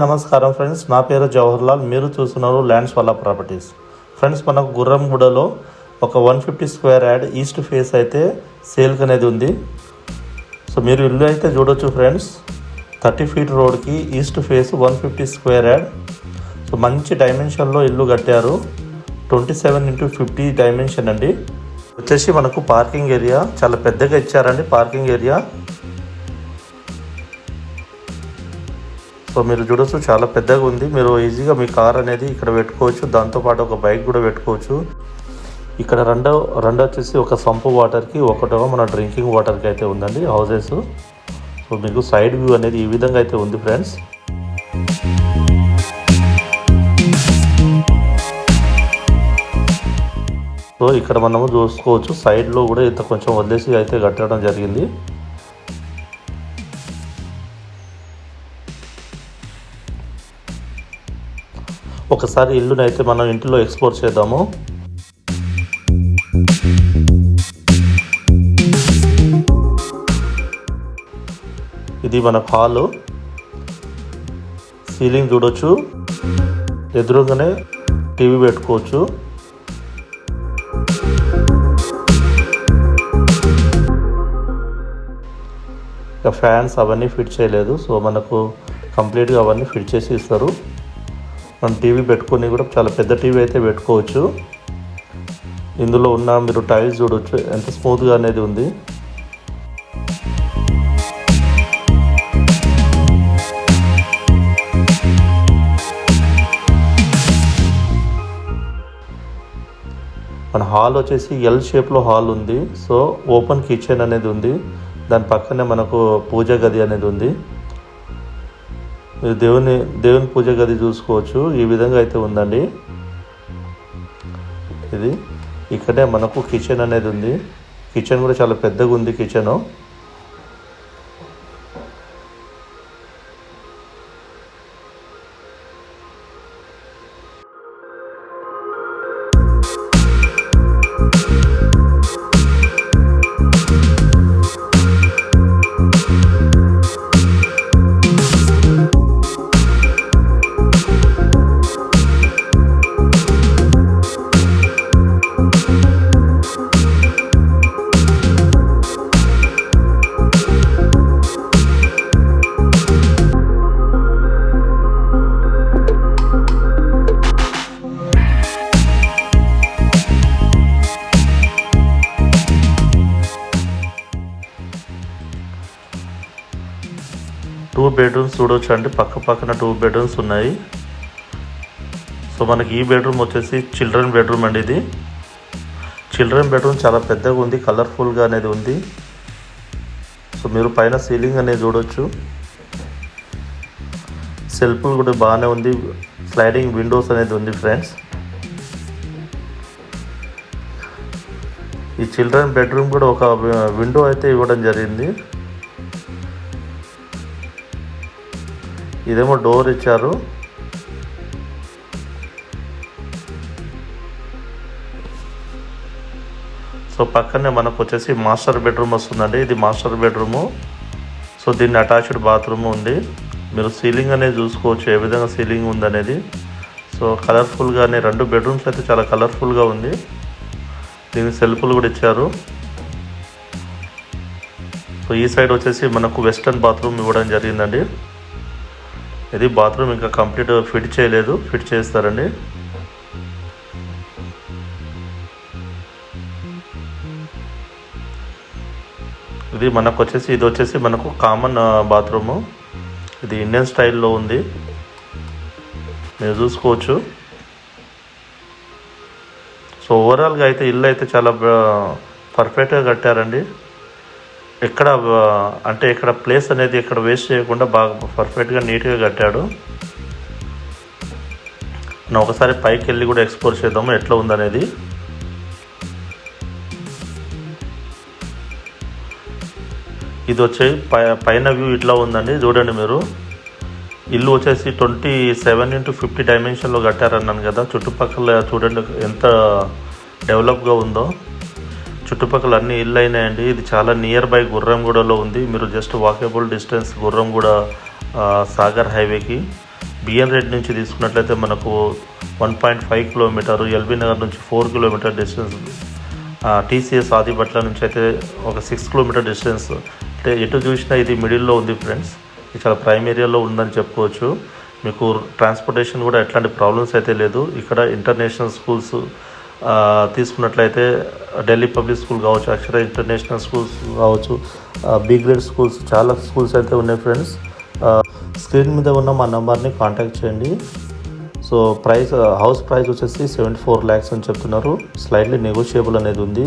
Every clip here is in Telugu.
నమస్కారం ఫ్రెండ్స్, నా పేరు జవహర్లాల్. మీరు చూస్తున్నారు ల్యాండ్స్ వాళ్ళ ప్రాపర్టీస్. ఫ్రెండ్స్, మనకు గుర్రంగూడలో ఒక 150 స్క్వేర్ యార్డ్ ఈస్ట్ ఫేస్ అయితే సేల్కి అనేది ఉంది. సో మీరు ఇల్లు అయితే చూడొచ్చు ఫ్రెండ్స్. 30 ఫీట్ రోడ్కి east face 150 square yard. So మంచి డైమెన్షన్లో ఇల్లు కట్టారు. 27x50 డైమెన్షన్ అండి. వచ్చేసి మనకు పార్కింగ్ ఏరియా చాలా పెద్దగా ఇచ్చారండి. పార్కింగ్ ఏరియా సో మీరు చూడొచ్చు, చాలా పెద్దగా ఉంది. మీరు ఈజీగా మీ కార్ అనేది ఇక్కడ పెట్టుకోవచ్చు. దాంతోపాటు ఒక బైక్ కూడా పెట్టుకోవచ్చు. ఇక్కడ రెండో వచ్చేసి ఒక సంపు వాటర్కి, ఒకటో మన డ్రింకింగ్ వాటర్కి అయితే ఉందండి హౌసెస్. సో మీకు సైడ్ వ్యూ అనేది ఈ విధంగా అయితే ఉంది ఫ్రెండ్స్. సో ఇక్కడ మనము చూసుకోవచ్చు, సైడ్లో కూడా ఇంత కొంచెం వదిలేసి అయితే కట్టడం జరిగింది. ఒకసారి ఇల్లుని అయితే మనం ఇంటిలో ఎక్స్ప్లోర్ చేద్దాము. ఇది మన హాలు. సీలింగ్ చూడొచ్చు, ఎదురుగానే టీవీ పెట్టుకోవచ్చు. ఇక ఫ్యాన్స్ అవన్నీ ఫిట్ చేయలేదు. సో మనకు కంప్లీట్గా అవన్నీ ఫిట్ చేసి ఇస్తారు. మనం టీవీ పెట్టుకొని కూడా చాలా పెద్ద టీవీ అయితే పెట్టుకోవచ్చు. ఇందులో ఉన్న మీరు టైల్స్ చూడవచ్చు ఎంత స్మూత్గా అనేది ఉంది. మన హాల్ వచ్చేసి ఎల్ షేప్లో హాల్ ఉంది. సో ఓపెన్ కిచెన్ అనేది ఉంది. దాని పక్కనే మనకు పూజ గది అనేది ఉంది. మీరు దేవుని పూజ గది చూసుకోవచ్చు. ఈ విధంగా అయితే ఉందండి. ఇది ఇక్కడే మనకు కిచెన్ అనేది ఉంది. కిచెన్ కూడా చాలా పెద్దగా ఉంది. కిచెను టూ బెడ్రూమ్స్ చూడవచ్చు అండి. పక్కన 2 బెడ్రూమ్స్ ఉన్నాయి. సో మనకి ఈ బెడ్రూమ్ వచ్చేసి చిల్డ్రన్ బెడ్రూమ్ అండి. ఇది చిల్డ్రన్ బెడ్రూమ్ చాలా పెద్దగా ఉంది, కలర్ఫుల్గా అనేది ఉంది. సో మీరు పైన సీలింగ్ అనేది చూడవచ్చు. సెల్ఫ్ కూడా బాగానే ఉంది. స్లైడింగ్ విండోస్ అనేది ఉంది ఫ్రెండ్స్. ఈ చిల్డ్రన్ బెడ్రూమ్ కూడా ఒక విండో అయితే ఇవ్వడం జరిగింది. ఇదేమో డోర్ ఇచ్చారు. సో పక్కనే మనకు వచ్చేసి మాస్టర్ బెడ్రూమ్ వస్తుందండి. ఇది మాస్టర్ బెడ్రూము. సో దీన్ని అటాచ్డ్ బాత్రూమ్ ఉంది. మీరు సీలింగ్ అనేది చూసుకోవచ్చు ఏ విధంగా సీలింగ్ ఉందనేది. సో కలర్ఫుల్గానే 2 బెడ్రూమ్స్ అయితే చాలా కలర్ఫుల్గా ఉంది. దీనికి సెల్ఫ్లు కూడా ఇచ్చారు. సో ఈ సైడ్ వచ్చేసి మనకు వెస్టర్న్ బాత్రూమ్ ఇవ్వడం జరిగిందండి. ఇది బాత్రూమ్ ఇంకా కంప్లీట్ ఫిట్ చేయలేదు, ఫిట్ చేస్తారండి. ఇది వచ్చేసి మనకు కామన్ బాత్రూము. ఇది ఇండియన్ స్టైల్లో ఉంది, మీరు చూసుకోవచ్చు. సో ఓవరాల్గా అయితే ఇల్లు అయితే చాలా పర్ఫెక్ట్గా కట్టారండి. ఇక్కడ ప్లేస్ అనేది ఇక్కడ వేస్ట్ చేయకుండా బాగా పర్ఫెక్ట్గా నీట్గా కట్టాడు. మనం ఒకసారి పైకి వెళ్ళి కూడా ఎక్స్ప్లోర్ చేద్దాము ఎట్లా ఉందనేది. ఇది వచ్చి పైన వ్యూ ఇట్లా ఉందండి. చూడండి మీరు, ఇల్లు వచ్చేసి 27x50 డైమెన్షన్లో కట్టారన్నాను కదా. చుట్టుపక్కల చూడండి ఎంత డెవలప్గా ఉందో. చుట్టుపక్కల అన్ని ఇల్లు అయినాయండి. ఇది చాలా నియర్ బై గుర్రంగూడలో ఉంది. మీరు just walkable distance Gurramguda Sagar హైవేకి. బిఎన్ రెడ్డి నుంచి తీసుకున్నట్లయితే మనకు 1.5 కిలోమీటర్, ఎల్బీ నగర్ నుంచి 4 కిలోమీటర్ డిస్టెన్స్, టీసీఎస్ ఆదిబట్ల నుంచి అయితే ఒక 6 కిలోమీటర్ డిస్టెన్స్. అంటే ఎటు చూసినా ఇది మిడిల్లో ఉంది ఫ్రెండ్స్. ఇది చాలా ప్రైమ్ ఏరియాలో ఉందని చెప్పుకోవచ్చు. మీకు ట్రాన్స్పోర్టేషన్ కూడా ఎట్లాంటి ప్రాబ్లమ్స్ అయితే లేదు. ఇక్కడ ఇంటర్నేషనల్ స్కూల్స్ తీసుకున్నట్లయితే ఢిల్లీ పబ్లిక్ స్కూల్ కావచ్చు, అక్షర ఇంటర్నేషనల్ స్కూల్స్ కావచ్చు, బి గ్రేడ్ స్కూల్స్, చాలా స్కూల్స్ అయితే ఉన్నాయి ఫ్రెండ్స్. స్క్రీన్ మీద ఉన్న మా నెంబర్ని కాంటాక్ట్ చేయండి. సో హౌస్ ప్రైస్ వచ్చేసి 74 lakhs అని చెప్తున్నారు. స్లైడ్లీ నెగోషియబుల్ అనేది ఉంది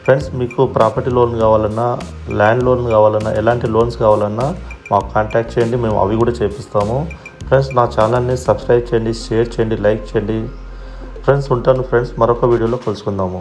ఫ్రెండ్స్. మీకు ప్రాపర్టీ లోన్ కావాలన్నా, ల్యాండ్ లోన్ కావాలన్నా, ఎలాంటి లోన్స్ కావాలన్నా మాకు కాంటాక్ట్ చేయండి, మేము అవి కూడా చేపిస్తాము ఫ్రెండ్స్. నా ఛానల్ని సబ్స్క్రైబ్ చేయండి, షేర్ చేయండి, లైక్ చేయండి ఫ్రెండ్స్. ఉంటాను ఫ్రెండ్స్, మరొక వీడియోలో కలుసుకుందాము.